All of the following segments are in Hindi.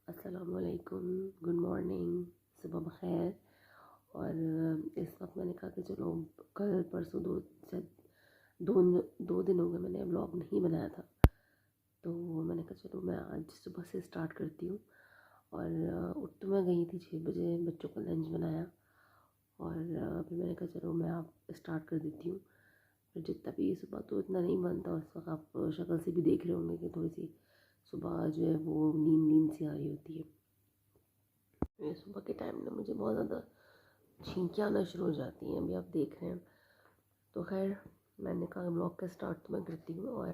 अस्सलामुअलैकुम, गुड मॉर्निंग, सुबह बख़ैर। और इस वक्त मैंने कहा कि चलो कल परसों दो दो दिन हो गए मैंने व्लॉग नहीं बनाया था, तो मैंने कहा चलो मैं आज सुबह से स्टार्ट करती हूँ। और उठ तो मैं गई थी 6 बजे, बच्चों का लंच बनाया और फिर मैंने कहा चलो मैं आप स्टार्ट कर देती हूँ। फिर जितना भी सुबह तो इतना नहीं बनता, उस वक्त आप शक्ल से भी देख रहे होंगे कि थोड़ी सी सुबह जो है वो नींद नींद सी आ रही होती है। सुबह के टाइम ना मुझे बहुत ज़्यादा छींकें आना शुरू हो जाती हैं, अभी आप देख रहे हैं। तो खैर मैंने कहा ब्लॉग का स्टार्ट तो मैं करती हूँ। और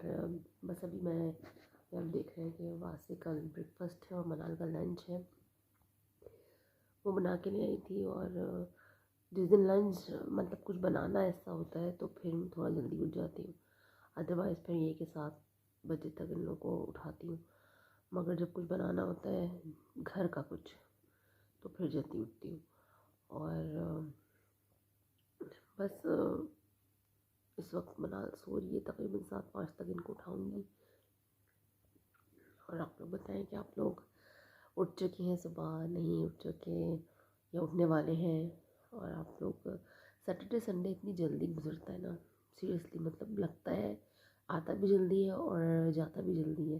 बस अभी आप देख रहे हैं कि वास्ते कल ब्रेकफास्ट है और मनाल का लंच है, वो बना के नहीं आई थी। और जिस दिन लंच मतलब कुछ बनाना ऐसा होता है तो फिर मैं थोड़ा जल्दी उठ जाती हूँ, अदरवाइज़ फिर ये कि 7 बजे तक इन लोगों को उठाती हूँ। मगर जब कुछ बनाना होता है घर का कुछ तो फिर जल्दी उठती हूँ। और बस इस वक्त मनाल सो रही है, तकरीबन 7-5 तक इनको उठाऊँगी। और आप लोग बताएं कि आप लोग उठ चुके हैं सुबह, नहीं उठ चुके या उठने वाले हैं। और आप लोग सैटरडे संडे इतनी जल्दी गुजरता है ना, सीरियसली, मतलब लगता है आता भी जल्दी है और जाता भी जल्दी है।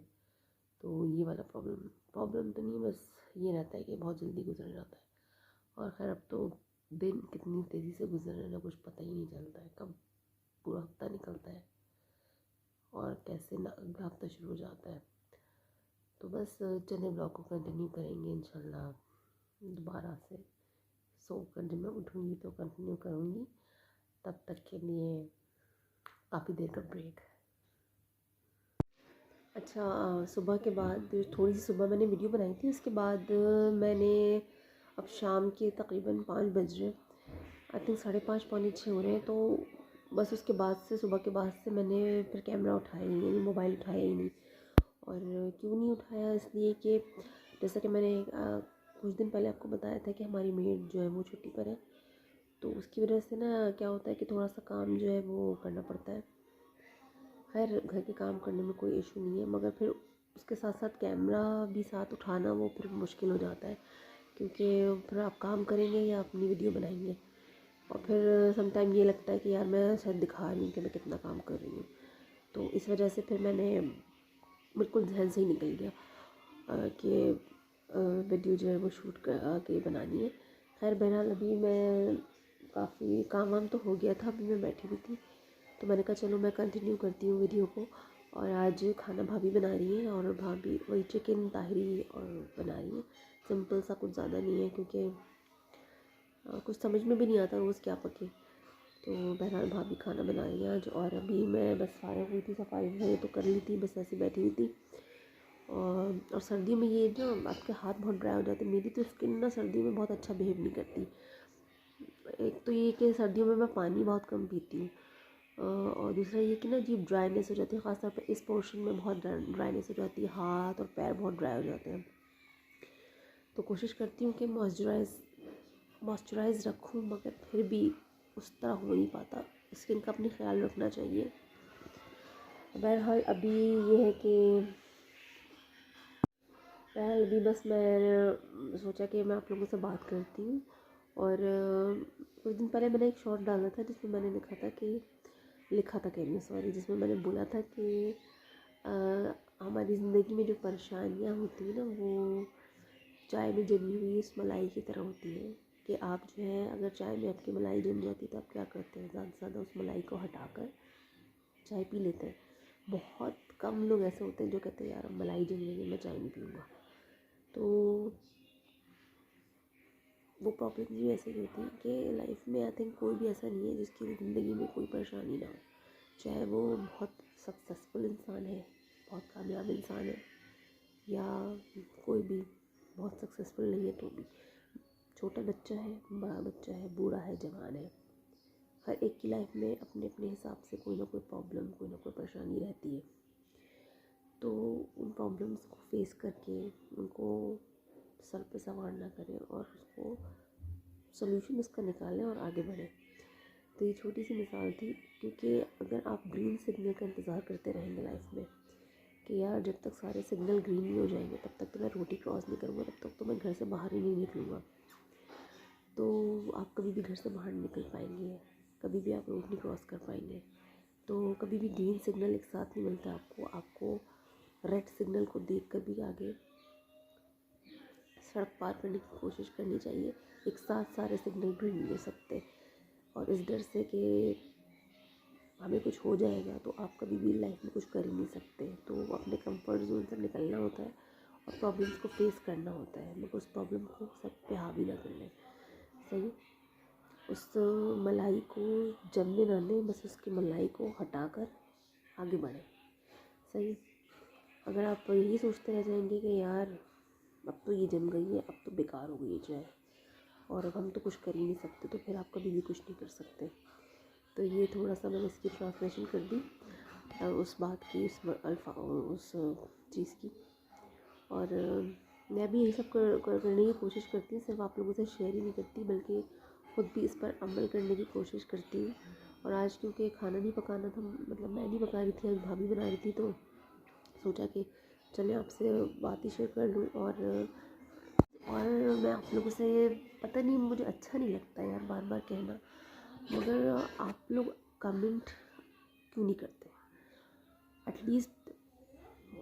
तो ये वाला प्रॉब्लम तो नहीं, बस ये रहता है कि बहुत जल्दी गुजर जाता है। और खैर अब तो दिन कितनी तेज़ी से गुजर रहे हैं ना, कुछ पता ही नहीं चलता है कब पूरा हफ्ता निकलता है और कैसे ना अगला हफ्ता शुरू हो जाता है। तो बस चले ब्लॉग को कंटिन्यू करेंगे इंशाल्लाह दोबारा से। सोकर जब मैं उठूँगी तो कंटिन्यू करूँगी, तब तक के लिए काफ़ी देर का ब्रेक। अच्छा, सुबह के बाद थोड़ी सी सुबह मैंने वीडियो बनाई थी, उसके बाद मैंने अब शाम के तकरीबन 5 बज रहे, आई थिंक 5:30 पौने 6 हो रहे हैं। तो बस उसके बाद से सुबह के बाद से मैंने फिर कैमरा उठाया ही नहीं, मोबाइल उठाया ही नहीं। और क्यों नहीं उठाया, इसलिए कि जैसा कि मैंने कुछ दिन पहले आपको बताया था कि हमारी मेड जो है वो छुट्टी पर है, तो उसकी वजह से ना क्या होता है कि थोड़ा सा काम जो है वो करना पड़ता है। खैर घर के काम करने में कोई इशू नहीं है, मगर फिर उसके साथ साथ कैमरा भी साथ उठाना वो फिर मुश्किल हो जाता है, क्योंकि फिर आप काम करेंगे या अपनी वीडियो बनाएंगे और फिर समटाइम ये लगता है कि यार मैं शायद दिखा रही हूँ कि मैं कितना काम कर रही हूँ। तो इस वजह से फिर मैंने बिल्कुल जहन से ही निकल गया कि वीडियो जो है वो शूट कर के बनानी है। खैर बहरहाल अभी मैं काफ़ी काम वाम तो हो गया था, अभी मैं बैठी हुई थी, तो मैंने कहा चलो मैं कंटिन्यू करती हूँ वीडियो को। और आज खाना भाभी बना रही है और भाभी वही चिकन ताहरी और बना रही है, सिंपल सा, कुछ ज़्यादा नहीं है, क्योंकि कुछ समझ में भी नहीं आता रोज़ क्या पके। तो बहरहाल भाभी खाना बना रही है आज। और अभी मैं बस फारिग हुई थी, सफाई वफाई तो कर ली थी, बस ऐसे बैठी हुई थी। और सर्दियों में ये जो आपके हाथ बहुत ड्राई हो जाते हैं, मेरी तो स्किन ना सर्दियों में बहुत अच्छा बिहेव नहीं करती। एक तो ये कि सर्दियों में मैं पानी बहुत कम पीती हूँ, और दूसरा ये कि ना अजीब ड्राइनेस हो जाती है, ख़ासतौर पर इस पोर्शन में बहुत ड्राइनेस हो जाती है, हाथ और पैर बहुत ड्राई हो जाते हैं। तो कोशिश करती हूँ कि मॉइस्चराइज़ रखूँ, मगर फिर भी उस तरह हो नहीं पाता। स्किन का अपनी ख्याल रखना चाहिए। बहरहाल अभी ये है कि बस मैं सोचा कि मैं आप लोगों से बात करती हूँ। और कुछ दिन पहले मैंने एक शॉर्ट डाला था जिसमें मैंने लिखा था कह रही हूँ सॉरी, जिसमें मैंने बोला था कि हमारी ज़िंदगी में जो परेशानियाँ होती हैं ना, वो चाय में जमी हुई इस मलाई की तरह होती है। कि आप जो है अगर चाय में आपकी मलाई जम जाती है तो आप क्या करते हैं, ज़्यादा से ज़्यादा उस मलाई को हटाकर चाय पी लेते हैं। बहुत कम लोग ऐसे होते हैं जो कहते हैं यार मलाई जम गई है, मैं चाय नहीं पीऊँगा। तो वो प्रॉब्लम भी ऐसे ही होती है कि लाइफ में आई थिंक कोई भी ऐसा नहीं है जिसकी ज़िंदगी में कोई परेशानी ना हो, चाहे वो बहुत सक्सेसफुल इंसान है, बहुत कामयाब इंसान है, या कोई भी बहुत सक्सेसफुल नहीं है तो भी, छोटा बच्चा है, बड़ा बच्चा है, बूढ़ा है, जवान है, हर एक की लाइफ में अपने अपने हिसाब से कोई ना कोई प्रॉब्लम, कोई ना कोई परेशानी रहती है। तो उन प्रॉब्लम्स को फेस करके उनको सर पे सवार ना करें और उसको सोल्यूशन उसका निकालें और आगे बढ़ें। तो ये छोटी सी मिसाल थी, क्योंकि अगर आप ग्रीन सिग्नल का इंतज़ार करते रहेंगे लाइफ में कि यार जब तक सारे सिग्नल ग्रीन नहीं हो जाएंगे तब तक तो मैं रोड ही क्रॉस नहीं करूँगा, तब तक तो मैं घर से बाहर ही नहीं निकलूँगा। तो आप कभी भी घर से बाहर नहीं निकल पाएंगे, कभी भी आप रोड नहीं क्रॉस कर पाएंगे। तो कभी भी ग्रीन सिग्नल एक साथ नहीं मिलता आपको रेड सिग्नल को देख कर भी आगे सड़क पार करने की कोशिश करनी चाहिए। एक साथ सारे सिग्नल ग्रीन नहीं हो सकते, और इस डर से कि हमें कुछ हो जाएगा तो आप कभी भी लाइफ में कुछ कर ही नहीं सकते। तो अपने कंफर्ट जोन से निकलना होता है और प्रॉब्लम्स को फेस करना होता है, मगर उस प्रॉब्लम को सब पे हावी ना कर लें। सही, उस मलाई को जमने ना दें, बस उसकी मलाई को हटाकर आगे बढ़ें। सही, अगर आप यही सोचते रह जाएंगे कि यार अब तो ये जम गई है, अब तो बेकार हो गई है चाय और अब हम तो कुछ कर ही नहीं सकते, तो फिर आप कभी भी कुछ नहीं कर सकते। तो ये थोड़ा सा मैंने इसकी ट्रांसलेशन कर दी उस बात की, उस चीज़ की। और मैं भी यही सब करने की कोशिश करती हूँ, सिर्फ आप लोगों से शेयर ही नहीं करती बल्कि खुद भी इस पर अमल करने की कोशिश करती हूँ। और आज क्योंकि खाना नहीं पकाना था, मतलब मैं नहीं पका रही थी, आज भाभी बना रही थी, तो सोचा कि चले आपसे बात ही शेयर कर लूँ। और मैं आप लोगों से, पता नहीं मुझे अच्छा नहीं लगता यार बार बार कहना, मगर आप लोग कमेंट क्यों नहीं करते? एटलीस्ट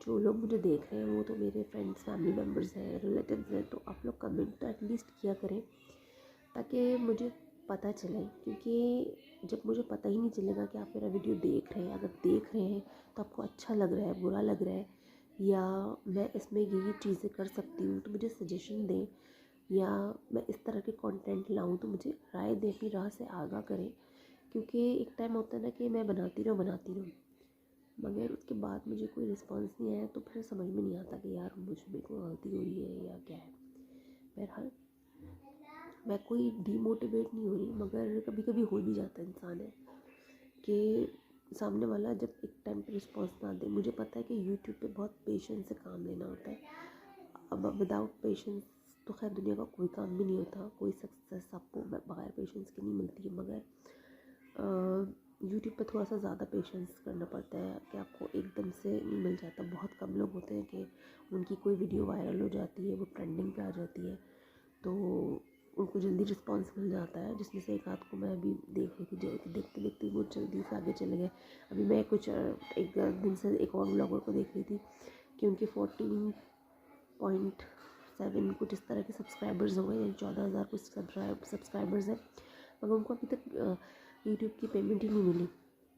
जो लोग मुझे देख रहे हैं वो तो मेरे फ्रेंड्स, फैमिली मेम्बर्स हैं, रिलेटिव्स हैं, तो आप लोग कमेंट तो एटलीस्ट किया करें ताकि मुझे पता चले। क्योंकि जब मुझे पता ही नहीं चलेगा कि आप मेरा वीडियो देख रहे हैं, अगर देख रहे हैं तो आपको अच्छा लग रहा है, बुरा लग रहा है, या मैं इसमें ये चीज़ें कर सकती हूँ तो मुझे सजेशन दें, या मैं इस तरह के कंटेंट लाऊं तो मुझे राय दें, अपनी राह से आगाह करें। क्योंकि एक टाइम होता है ना कि मैं बनाती रहूँ मगर उसके बाद मुझे कोई रिस्पांस नहीं आया, तो फिर समझ में नहीं आता कि यार मुझ में कोई गलती हो रही है या क्या है। बहरहाल मैं कोई डीमोटिवेट नहीं हो रही, मगर कभी कभी हो भी जाता है इंसान है कि सामने वाला जब एक टाइम पे रिस्पांस ना दे। मुझे पता है कि यूट्यूब पे बहुत पेशेंस से काम लेना होता है। अब विदाउट पेशेंस तो खैर दुनिया का कोई काम भी नहीं होता, कोई सक्सेस आपको बगैर पेशेंस के नहीं मिलती है। मगर यूट्यूब पे थोड़ा सा ज़्यादा पेशेंस करना पड़ता है कि आपको एकदम से नहीं मिल जाता। बहुत कम लोग होते हैं कि उनकी कोई वीडियो वायरल हो जाती है, वो ट्रेंडिंग पे आ जाती है, तो उनको जल्दी रिस्पांस मिल जाता है। जिसमें से एक आध को मैं अभी देख रही थी, देखते देखते वो जल्दी से आगे चले गए। अभी मैं कुछ एक दिन से एक और ब्लॉगर को देख रही थी कि उनके 14.7 कुछ इस तरह के सब्सक्राइबर्स हो गए, यानी 14,000 कुछ सब्सक्राइबर्स हैं, मगर उनको अभी तक यूट्यूब की पेमेंट ही नहीं मिली।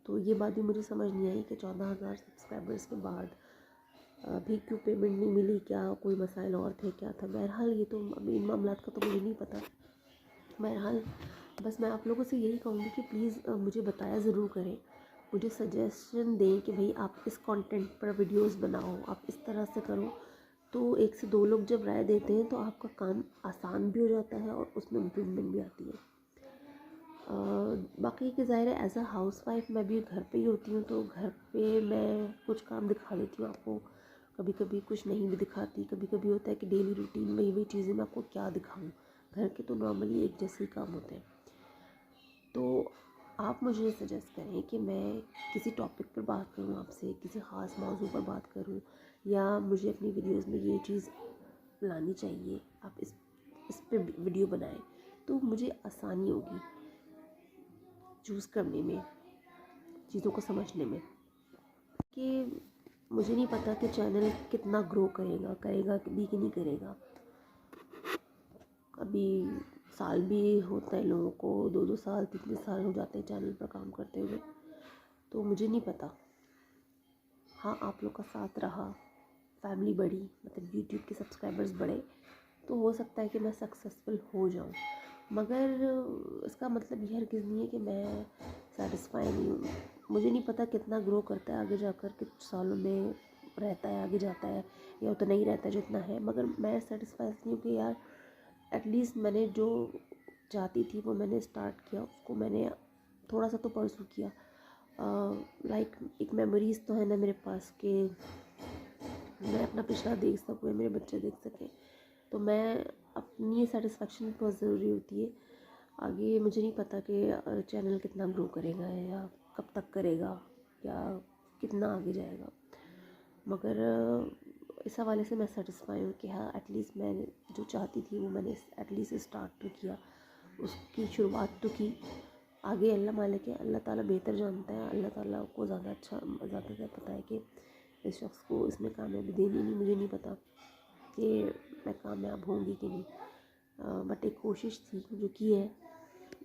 तो ये बात भी मुझे समझ नहीं आई कि 14,000 सब्सक्राइबर्स के बाद भी क्यों पेमेंट नहीं मिली, क्या कोई मसाइल और थे, क्या था। बहरहाल ये तो अभी इन मामलात का तो मुझे नहीं पता। बहरहाल बस मैं आप लोगों से यही कहूँगी कि प्लीज़ मुझे बताया ज़रूर करें, मुझे सजेशन दें कि भाई आप इस कंटेंट पर वीडियोस बनाओ, आप इस तरह से करो। तो 1 से 2 लोग जब राय देते हैं तो आपका काम आसान भी हो जाता है और उसमें इम्प्रूवमेंट भी आती है। बाकी के ज़ाहिर है एज़ अ हाउस वाइफ मैं भी घर पे ही होती हूँ, तो घर पे मैं कुछ काम दिखा देती हूँ आपको, कभी कभी कुछ नहीं भी दिखाती। कभी कभी होता है कि डेली रूटीन में वही चीज़ें मैं आपको क्या दिखाऊँ, घर के तो नॉर्मली एक जैसे ही काम होते हैं। तो आप मुझे सजेस्ट करें कि मैं किसी टॉपिक पर बात करूँ आपसे, किसी ख़ास मौजू पर बात करूँ, या मुझे अपनी वीडियोज़ में ये चीज़ लानी चाहिए, आप इस पे वीडियो बनाएं, तो मुझे आसानी होगी चूज़ करने में, चीज़ों को समझने में। कि मुझे नहीं पता कि चैनल कितना ग्रो करेगा भी कि नहीं करेगा। कभी साल भी होता है लोगों को, 2-2 साल 3-3 साल हो जाते हैं चैनल पर काम करते हुए, तो मुझे नहीं पता। हाँ, आप लोग का साथ रहा, फैमिली बढ़ी, मतलब यूट्यूब के सब्सक्राइबर्स बढ़े, तो हो सकता है कि मैं सक्सेसफुल हो जाऊँ। मगर इसका मतलब ये हरगिज़ नहीं है कि मैं सेटिस्फाई नहीं हूँ। मुझे नहीं पता कितना ग्रो करता है आगे जाकर, कुछ सालों में रहता है, आगे जाता है, या उतना ही रहता है जितना है। मगर मैं सेटिस्फाई नहीं हूँ कि यार एटलीस्ट मैंने जो चाहती थी वो मैंने स्टार्ट किया, उसको मैंने थोड़ा सा तो परसू किया। लाइक एक मेमोरीज़ तो है ना मेरे पास कि मैं अपना पिछला देख सकूँ या मेरे बच्चे देख सकें, तो मैं अपनी सेटिस्फेक्शन बहुत ज़रूरी होती है। आगे मुझे नहीं पता कि चैनल कितना ग्रो करेगा या कब तक करेगा या कितना आगे जाएगा। मगर इस हवाले से मैं सेटिस्फाई हूँ कि हाँ एटलीस्ट मैं जो चाहती थी वो मैंने एटलीस्ट स्टार्ट तो किया, उसकी शुरुआत तो की। आगे अल्लाह मालिक है, अल्लाह ताला बेहतर जानता है, अल्लाह ताला को ज़्यादा पता है कि इस शख्स को इसमें कामयाबी देनी नहीं। मुझे नहीं पता कि मैं कामयाब होंगी कि नहीं, बट एक कोशिश थी जो की है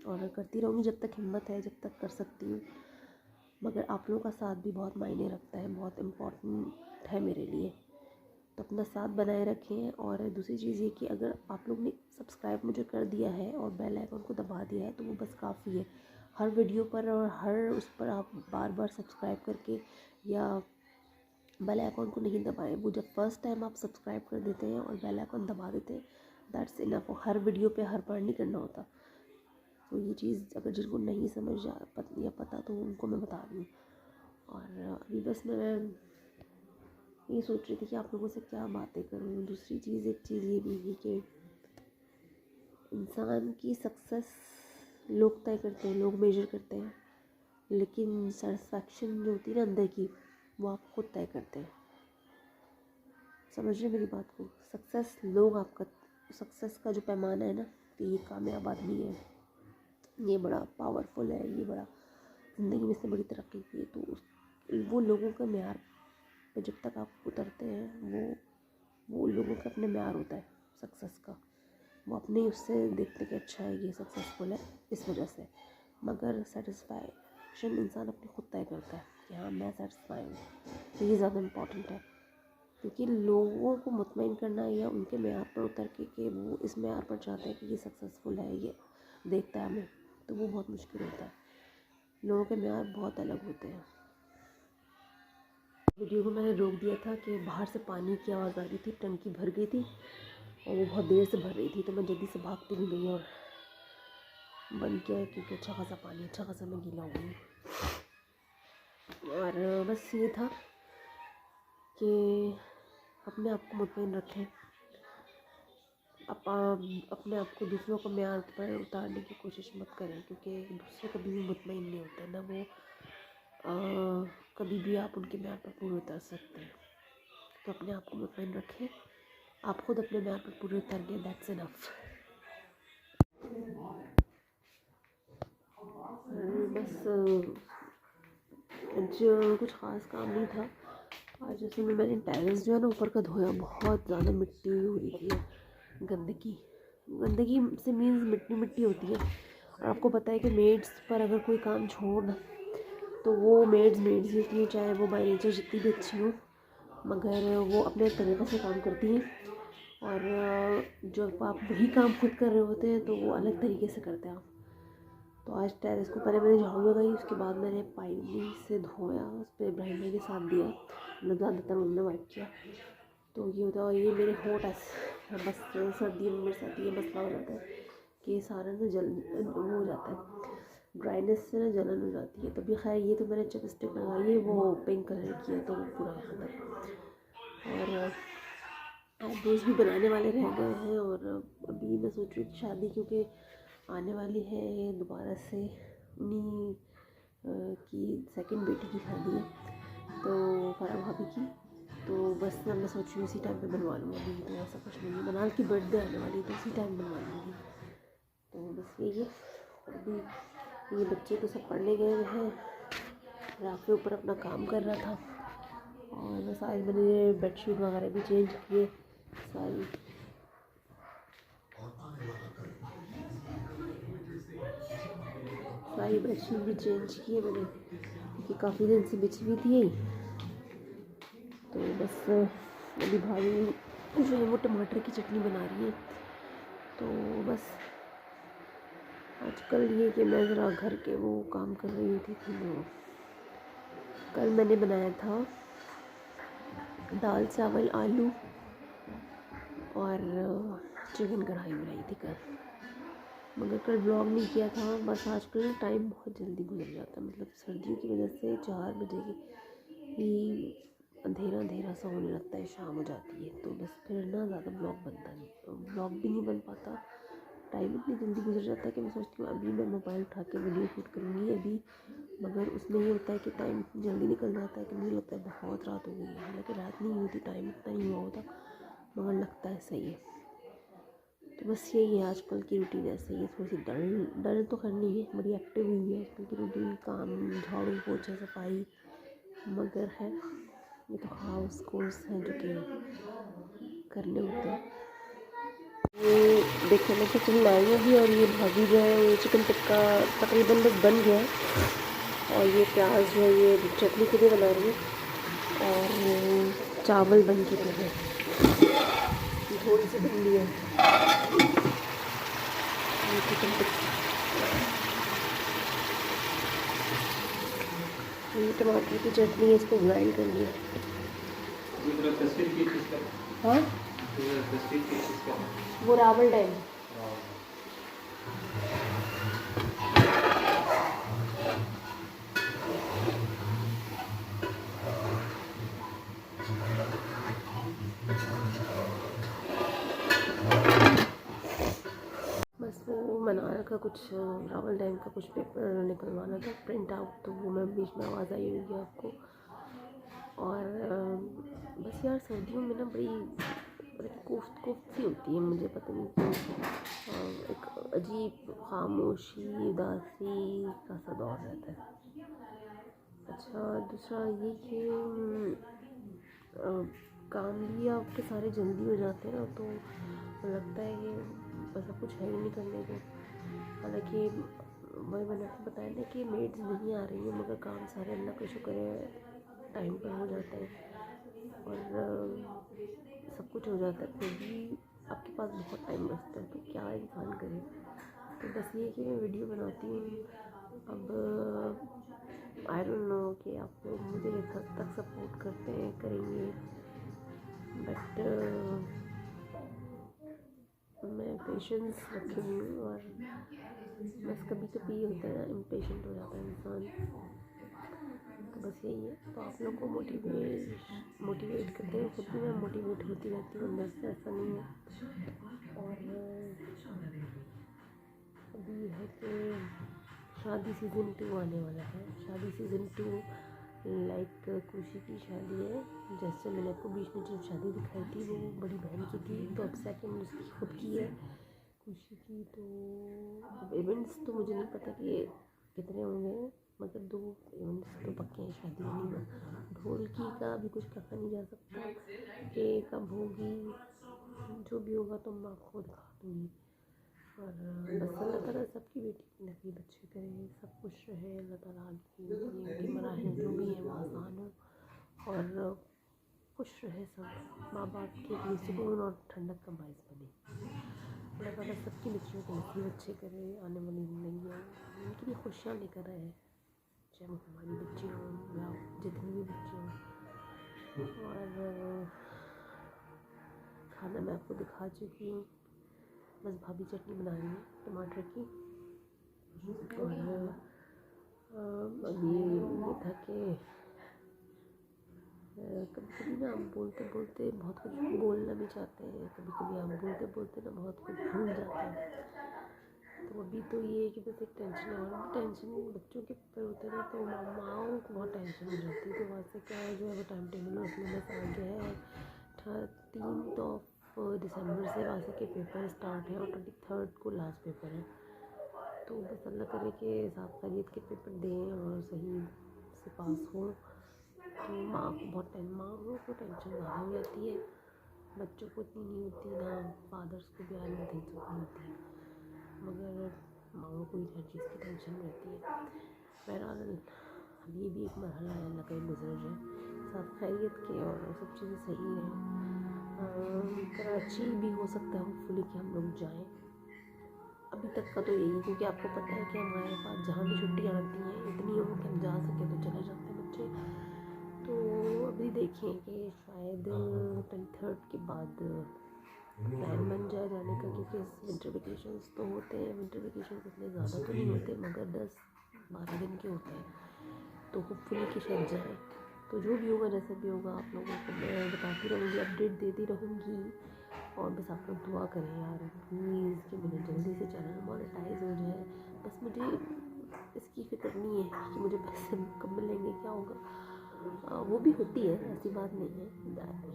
और करती रहूँगी जब तक हिम्मत है, जब तक कर सकती हूँ। मगर आप लोगों का साथ भी बहुत मायने रखता है, बहुत इम्पोर्टेंट है मेरे लिए। तो अपना साथ बनाए रखें। और दूसरी चीज़ ये कि अगर आप लोग ने सब्सक्राइब मुझे कर दिया है और बेल आइकन को दबा दिया है तो वो बस काफ़ी है। हर वीडियो पर और हर उस पर आप बार बार सब्सक्राइब करके या बेल आइकन को नहीं दबाएं। वो जब फर्स्ट टाइम आप सब्सक्राइब कर देते हैं और बेल आइकन दबा देते हैं, दैट्स इनफ। हर वीडियो पे हर बार नहीं करना होता। तो ये चीज़ अगर जिनको नहीं समझ या पता तो उनको मैं बता रही हूँ। और अभी बस मैं ये सोच रही थी कि आप लोगों से क्या बातें करूँ। दूसरी चीज़ एक चीज़ ये भी है कि इंसान की सक्सेस लोग तय करते हैं, लोग मेजर करते हैं, लेकिन सेटिस्फैक्शन जो होती है ना अंदर की, वो आप खुद तय करते हैं। समझ रहे मेरी बात को? सक्सेस लोग आपका, सक्सेस का जो पैमाना है ना कि ये कामयाब आदमी है, ये बड़ा पावरफुल है, ये बड़ा ज़िंदगी में से बड़ी तरक्की की है, तो वो लोगों का मेयार पे जब तक आप उतरते हैं, वो लोगों का अपने मेयार होता है सक्सेस का। वो अपने उससे देखते कि अच्छा है ये सक्सेसफुल है इस वजह से। मगर सेटिस्फैक्शन इंसान अपने खुद तय करता है कि हाँ मैं सेटिस्फाई हूँ। तो ये ज़्यादा इम्पॉर्टेंट है, क्योंकि लोगों को मुतमईन करना या उनके मेयार पर उतर के कि वो इस मेयार पर चाहते हैं कि ये सक्सेसफुल है, ये देखता है हमें, तो वो बहुत मुश्किल होता है। लोगों के मेयार बहुत अलग होते हैं। वीडियो को मैंने रोक दिया था कि बाहर से पानी की आवाज़ आ रही थी, टंकी भर गई थी और वो बहुत देर से भर रही थी, तो मैं जल्दी से भागती भी गई और बंद किया है, क्योंकि अच्छा खासा मैं गीला हो गई। और बस ये था कि अपने आप को मुतमईन रखें, अपने आप को दूसरों को मेयार पर उतारने की कोशिश मत करें, क्योंकि दूसरे कभी भी मुतमईन नहीं होते ना, वो कभी भी आप उनके मेयार पर पूरे उतर सकते हैं। तो अपने आप को मुतमईन रखें, आप खुद अपने मेयार पर पूरे उतर गए, दैट्स इनफ। बस आज कुछ ख़ास काम नहीं था। आज जैसे मैंने टेरेस जो है ना ऊपर का धोया, बहुत ज़्यादा मिट्टी हो रही थी, गंदगी से मीन्स मिट्टी होती है। और आपको पता है कि मेड्स पर अगर कोई काम छोड़ तो वो मेड्स ही होती है, चाहे वो बाय नेचर जितनी भी अच्छी हो, मगर वो अपने तरीक़े से काम करती हैं। और जब आप वही काम खुद कर रहे होते हैं तो वो अलग तरीके से करते हैं आप। तो आज टेरेस को पहले मैंने झाड़ू लगाई, उसके बाद मैंने पानी से धोया, उस पर इब्राहिम भाई के साथ दिया, मतलब ज़्यादातर उन्होंने वाइप किया। तो ये होता है, ये मेरे हॉट बस सर्दियों में मेरे साथ ये मसला हो जाता है कि सारा ना वो हो जाता है, ड्राइनेस से ना जलन हो जाती है। तभी खैर ये तो मैंने चपस्टिक लगाई है, वो पिंक कलर की है, तो पूरा यहाँ तक। और आईब्रोज भी बनाने वाले रह गए हैं। और अभी मैं सोच रही थी शादी क्योंकि आने वाली है दोबारा से, उन्हीं की सेकंड बेटी की शादी है, तो फरा भाभी की। तो बस मैं सोच रही हूँ उसी टाइम पे बनवा लूँगी। अभी तो ऐसा कुछ नहीं है, मनाल की बर्थडे आने वाली तो उसी टाइम बनवा लूँगी। तो बस यही है। अभी ये बच्चे तो सब पढ़ने गए हैं, रात के ऊपर अपना काम कर रहा था। और बस आज मैंने बेडशीट वगैरह भी चेंज किए सारी बेडशीट भी चेंज की है मैंने, क्योंकि काफ़ी दिन से बिछी हुई थी यही। तो बस अभी भाभी जो है वो टमाटर की चटनी बना रही है। तो बस आजकल ये कि मैं ज़रा घर के वो काम कर रही थी। तो कल मैंने बनाया था दाल चावल आलू और चिकन कढ़ाई बनाई थी कल, मगर कल ब्लॉग नहीं किया था। बस आजकल टाइम बहुत जल्दी गुजर जाता है, मतलब सर्दियों की वजह से 4 बजे ही अंधेरा सा होने लगता है, शाम हो जाती है। तो बस फिर ना ज़्यादा ब्लॉग बनता नहीं, ब्लॉग भी नहीं बन पाता टाइम इतनी जल्दी गुजर जाता है कि मैं सोचती हूँ अभी मैं मोबाइल उठा के वीडियो शूट करूँगी अभी, मगर उसमें ये होता है कि टाइम जल्दी निकल जाता है कि मुझे लगता है बहुत रात हो गई है। हालांकि रात नहीं हुई थी, टाइम इतना नहीं हुआ होता, मगर लगता है सही है। तो बस यही है आजकल की रूटीन, ऐसे ही है। थोड़ी सी डल तो करनी है, बड़ी एक्टिव हुई है आजकल की रूटीन, काम झाड़ू पोछा सफाई, मगर है ये तो हाउस कोर्स हैं जो कि करने होते हैं। ये देखो मैं चिकन लाई अभी, और ये भाभी जो है ये चिकन टिक्का तकरीबन बस बन गया है, और ये प्याज जो है ये चटनी के लिए बना रही है, और चावल बन चुके हैं, थोड़ी सी भिंडी है, ये चिकन टिक्का, ये टमाटर की चटनी है, इसको ग्राइंड कर लिया। हाँ वो रावल टाइम बस वो मना रखा, कुछ रावल डैम का कुछ पेपर निकलवाना था प्रिंट आउट, तो वो मैं बीच में आवाज़ आई होगी आपको। और बस यार सर्दियों में ना बड़ी कोफ्त कोफ्त सी होती है, मुझे पता नहीं क्यों, एक अजीब खामोशी उदासी का सा दौर रहता है। अच्छा दूसरा ये कि काम भी आपके सारे जल्दी हो जाते हैं ना, तो लगता है कि सब कुछ है ही नहीं करने को। हालांकि वही मैंने आपको बताया ना कि मेड्स नहीं आ रही है, मगर काम सारे अल्लाह का शुक्र है टाइम पर हो जाता है, और सब कुछ हो जाता है, फिर भी आपके पास बहुत टाइम बचता है, तो क्या इंसान करे। तो बस ये कि मैं वीडियो बनाती हूँ। अब आई डोंट नो कि आप लोग मुझे किस हद तक सपोर्ट करते हैं, करेंगे, बट मैं पेशेंस रखी हुई हूँ, और बस कभी कभी होता है ना इम्पेशेंट हो जाता है इंसान, तो बस यही है। तो आप लोग को मोटिवेट करते हैं, खुद भी मैं मोटिवेट होती रहती हूँ अंदर से, ऐसा नहीं है। और अभी है कि शादी सीज़न 2 आने वाला है, शादी सीज़न 2 लाइक खुशी की शादी है, जैसे मैंने आपको बीच में जो शादी दिखाई थी वो बड़ी बहन की थी, तो अब सेकंड उसकी खुद की है खुशी की। तो अब इवेंट्स तो मुझे नहीं पता कि कितने होंगे, मगर 2 इवेंट्स तो पक्के हैं शादी में। ढोलकी का अभी कुछ कहा नहीं जा सकता कि कब होगी, जो भी होगा तो मैं आपको दिखा दूँगी। और बस अल्लाह ताला सबकी बेटी की नसीब अच्छे करे, सब खुश रहे, अल्लाह ताला की मराहिल जो भी हैं वो आसान हो, और खुश रहे सब, माँ बाप के लिए सुकून और ठंडक का बायस बने। अल्लाह ताला सबकी बच्चियों को नसीब अच्छे करे, आने वाली ज़िंदगी उनके लिए खुशियाँ लेकर आए, चाहे वो हमारी बच्ची हों या जितनी भी बच्चे हों। और खाना मैं आपको दिखा चुकी हूँ, बस भाभी चटनी बना रही है टमाटर की। और अभी ये था कि कभी कभी ना आप बोलते बोलते बहुत कुछ बोलना भी चाहते हैं, कभी कभी आप बोलते बोलते ना बहुत कुछ भूल जाते हैं। तो अभी तो ये है कि बस एक टेंशन है, और टेंशन बच्चों के ऊपर होते हैं ना, तो माओं को बहुत टेंशन हो जाती है। तो वहाँ से क्या है जो है वो टाइम टेबल उसमें बस आ गया है, और 3 दिसंबर से वहाँ से के पेपर स्टार्ट है, और 23 को लास्ट पेपर है। तो बस अल्लाह करे कि साफ खैरियत के पेपर दें और सही से पास हो। तो माँ को टेंशन ज़्यादा हो जाती है, बच्चों को इतनी नहीं होती, ना फादर्स को भी आने मदद होती है, मगर माओं को ही हर चीज़ की टेंशन रहती है। बहरहाल अभी भी एक मरहला है, अल्लाह कहीं गुजर जाए साफ खैरियत के, और सब चीज़ें सही हैं। कराची भी हो सकता है होपफुली कि हम लोग जाएँ, अभी तक का तो यही, क्योंकि आपको पता है कि हमारे पास जहाँ भी छुट्टियाँ आती हैं इतनी हो कि हम जा सके तो चले जाते हैं बच्चे। तो अभी देखें कि शायद 23 के बाद प्लान बन जाए जाने का, क्योंकि विंटर वेकेशंस तो होते हैं, विंटर वेकेशंस इतने ज़्यादा तो नहीं होते, मगर 10-12 दिन के होते हैं, तो होपफुली कि शायद जाए। तो जो भी होगा जैसे भी होगा आप लोगों को मैं बताती रहूँगी, अपडेट देती रहूँगी। और बस आप लोग दुआ करें यार प्लीज़ कि मेरा जल्दी से चैनल मोनेटाइज हो जाए। बस मुझे इसकी फ़िक्र नहीं है कि मुझे पैसे कब मिलेंगे, क्या होगा। वो भी होती है, ऐसी बात नहीं है।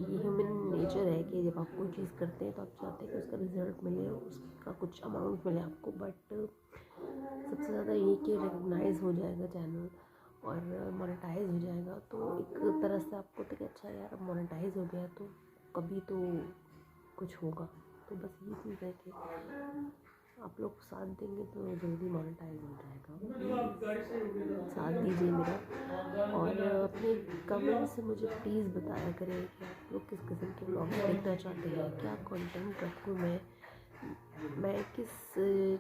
ये ह्यूमन नेचर है कि जब आप कोई चीज़ करते हैं तो आप चाहते हैं कि उसका रिज़ल्ट मिले, उसका कुछ अमाउंट मिले आपको। बट सबसे ज़्यादा ये कि रिकॉग्नाइज़ हो जाएगा चैनल और मोनेटाइज हो जाएगा, तो एक तरह से आपको तो अच्छा यार अब मोनेटाइज हो गया तो कभी तो कुछ होगा। तो बस ये चीज़ है कि आप लोग साथ देंगे तो जल्दी मोनेटाइज हो जाएगा। साथ दीजिए मेरा और अपने कमेंट से मुझे प्लीज़ बताया करें कि आप लोग किस किस्म के ब्लॉग्स देखना चाहते हैं, क्या कंटेंट रखूँ मैं किस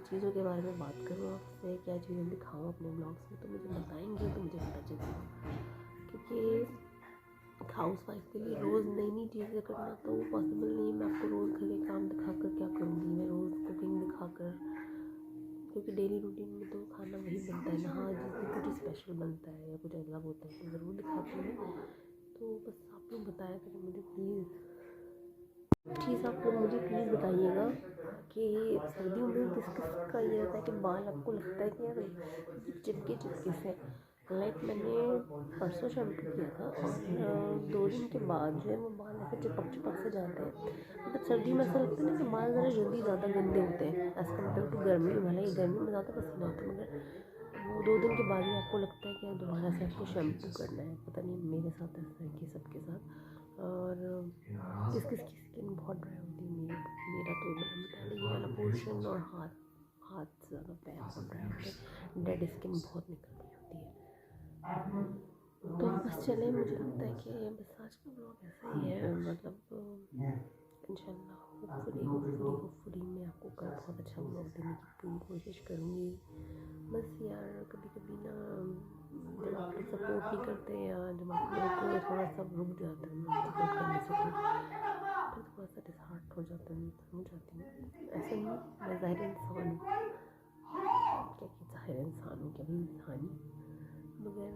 चीज़ों के बारे में बात करूँ आपसे, क्या चीज़ें दिखाऊँ अपने ब्लॉग्स में। तो मुझे बताएंगे तो मुझे पता चलेगा, क्योंकि हाउस वाइफ के लिए रोज़ नई नई चीज़ें करना तो पॉसिबल नहीं है। मैं आपको रोज़ घर के काम दिखाकर क्या करूँगी, मैं रोज़ कुकिंग दिखाकर, क्योंकि डेली रूटीन में तो खाना वही बनता है ना। हाँ, जिस दिन कुछ स्पेशल बनता है या कुछ अलग होता है तो ज़रूर दिखाती हूँ। तो बस आप लोग बताया करें मुझे प्लीज़, आप लोग मुझे प्लीज़ बताइएगा कि सर्दियों में किस किस का ये रहता है कि बाल आपको लगता है कि यार चिपके से। लाइक मैंने परसों शैम्पू किया था और 2 दिन के बाद जो है वो बाल ऐसे चिपक से जाते हैं। मतलब सर्दियों में ऐसा लगता है ना कि बाल ज़्यादा गंदे होते हैं एज़ कम्पेयर टू गर्मी में। हालांकि गर्मी में ज़्यादा पसीना होता है, मगर वो 2 दिन के बाद ही आपको लगता है कि यार दोबारा से आपको शैम्पू करना है। पता नहीं मेरे साथ ऐसा है कि सबके साथ। और किस किस की स्किन बहुत ड्राई होती है, मेरा तो मतलब ये वाला पोर्शन और हाथ से ज़्यादा पैर बहुत ड्राई होते हैं, डेड स्किन बहुत निकल रही होती है। तो बस चले, मुझे लगता है कि बस आज का ब्लॉग ऐसा ही है। मतलब इंशाल्लाह होपफुली मैं आपको कल बहुत अच्छा ब्लॉग देने की पूरी कोशिश करूँगी। बस यार कभी कभी ना जब आप लोग सपोर्ट नहीं करते या जब आप लोग को थोड़ा सा रुक जाता है ना सपोर्ट करने से, तो फिर थोड़ा सा डिसहार्ट हो जाती हूँ। ऐसा नहीं, मैं ज़ाहिर इंसान हूँ, क्या कि ज़ाहिर इंसान हूँ, कभी इंसान ही, मगर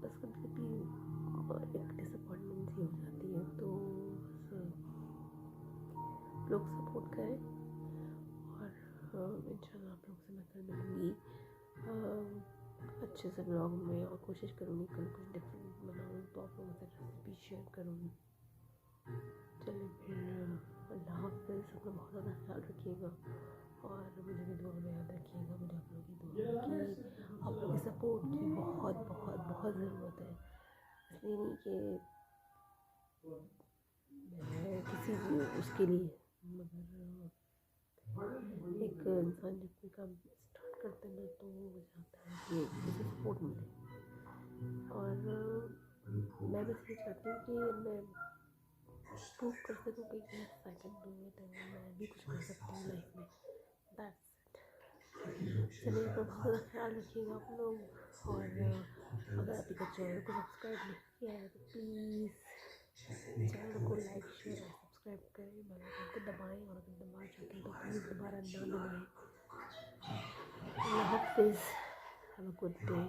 बस कभी कभी एक डिसअपॉइंटमेंट सी हो जाती है। तो बस लोग सपोर्ट करें और इंशाल्लाह आप लोग से मैं कल मिलूँगी अच्छे से ब्लॉग में, और कोशिश करूँगी कल कुछ डिफरेंट बनाऊँ तो आप लोगों से रेसिपी शेयर करूँगी। चलिए फिर अल्लाह हाफ़िज़, अपना बहुत ज़्यादा ख्याल रखिएगा और मुझे भी दुआ में याद रखिएगा। मुझे आप लोगों की दुआ की, आप लोगों की सपोर्ट की बहुत बहुत बहुत ज़रूरत है। इसलिए नहीं कि मैं किसी उसके लिए, मगर एक इंसान जब कोई काम स्टार्ट करते हैं ना तो वो चाहता है कि उसे सपोर्ट मिले। और मैं बस ये चाहती हूँ कि मैं प्रूव कर सकूँ कि yes I can do it, मैं भी कुछ कर सकती हूँ लाइफ में। That's it. चलिए अपना बहुत ज़्यादा ख्याल रखिएगा आप लोग, और अगर अभी तक चैनल को सब्सक्राइब नहीं किया है तो प्लीज़ चैनल को लाइक शेयर और सब्सक्राइब करें, बेल आइकन को दबाएं, और अगर दबा चुके हैं तो प्लीज़ दोबारा ना दबाएं। अल्लाह हाफ़िज़, हैव अ गुड डे।